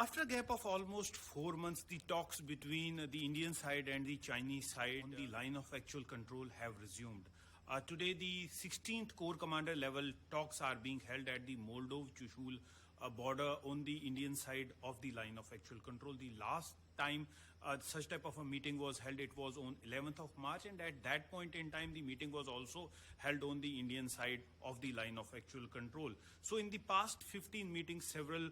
After a gap of almost 4 months, the talks between the Indian side and the Chinese side on the line of actual control have resumed. Today, the 16th Corps Commander level talks are being held at the Moldov-Chushul border on the Indian side of the line of actual control. The last time such type of a meeting was held, it was on 11th of March, and at that point in time the meeting was also held on the Indian side of the line of actual control. So in the past 15 meetings, several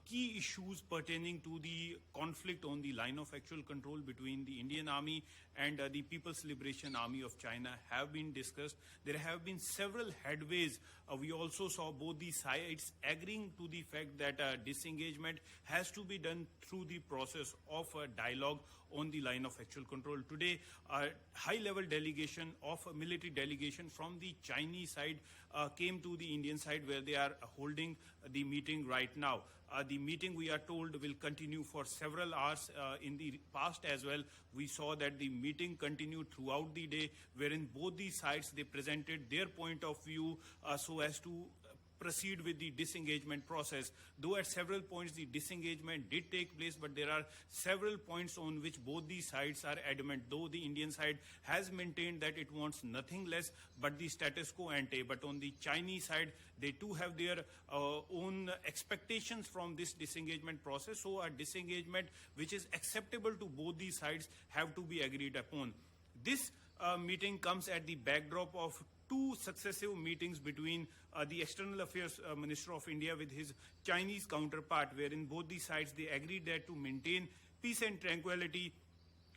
key issues pertaining to the conflict on the line of actual control between the Indian Army and the People's Liberation Army of China have been discussed. There have been several headways. We also saw both the sides agreeing to the fact that disengagement has to be done through the process of dialogue on the line of actual control. Today, a high-level delegation of a military delegation from the Chinese side came to the Indian side, where they are holding the meeting right now. The meeting, we are told, will continue for several hours. In the past as well, we saw that the meeting continued throughout the day, wherein both the sides, they presented their point of view so as to proceed with the disengagement process. Though at several points the disengagement did take place, but there are several points on which both the sides are adamant. Though the Indian side has maintained that it wants nothing less but the status quo ante, but on the Chinese side, they too have their own expectations from this disengagement process. So a disengagement which is acceptable to both the sides have to be agreed upon. This meeting comes at the backdrop of two successive meetings between the External Affairs Minister of India with his Chinese counterpart, wherein both the sides, they agreed that to maintain peace and tranquility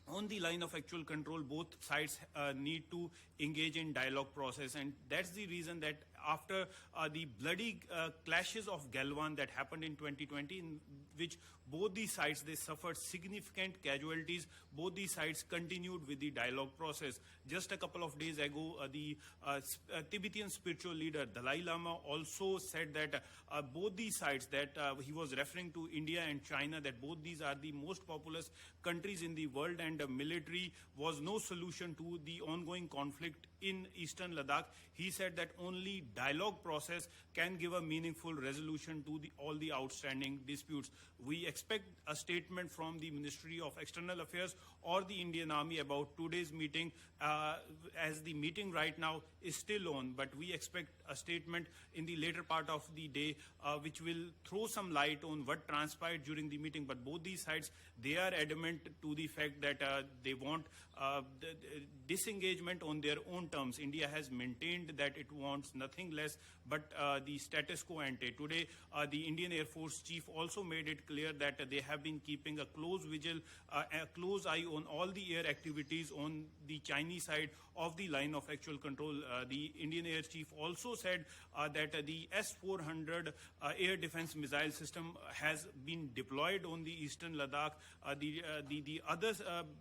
on the line of actual control, both sides need to engage in dialogue process. And that's the reason that after the bloody clashes of Galwan that happened in 2020, in which both the sides, they suffered significant casualties, both the sides continued with the dialogue process. Just a couple of days ago, the Tibetan spiritual leader Dalai Lama also said that both the sides, that he was referring to India and China, that both these are the most populous countries in the world, and military was no solution to the ongoing conflict in Eastern Ladakh. He said that only dialogue process can give a meaningful resolution to all the outstanding disputes. We expect a statement from the Ministry of External Affairs or the Indian Army about today's meeting, as the meeting right now is still on, but we expect a statement in the later part of the day which will throw some light on what transpired during the meeting. But both these sides, they are adamant to the fact that they want disengagement on their own terms. India has maintained that it wants nothing less but the status quo ante. Today, the Indian Air Force Chief also made it clear that they have been keeping a close vigil, a close eye on all the air activities on the Chinese side of the line of actual control. The Indian Air Chief also said that the S-400 air defense missile system has been deployed on the Eastern Ladakh. The other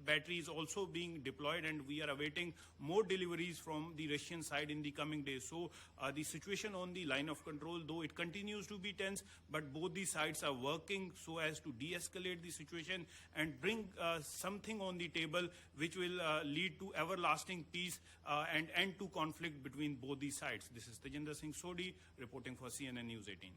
battery is also being deployed, and we are awaiting more deliveries from the Russian side in the coming days. So the situation on the line of control, though it continues to be tense, but both the sides are working so as to de-escalate the situation and bring something on the table which will lead to everlasting peace and end to conflict between both the sides. This is Tejinder Singh Sodhi reporting for CNN News 18.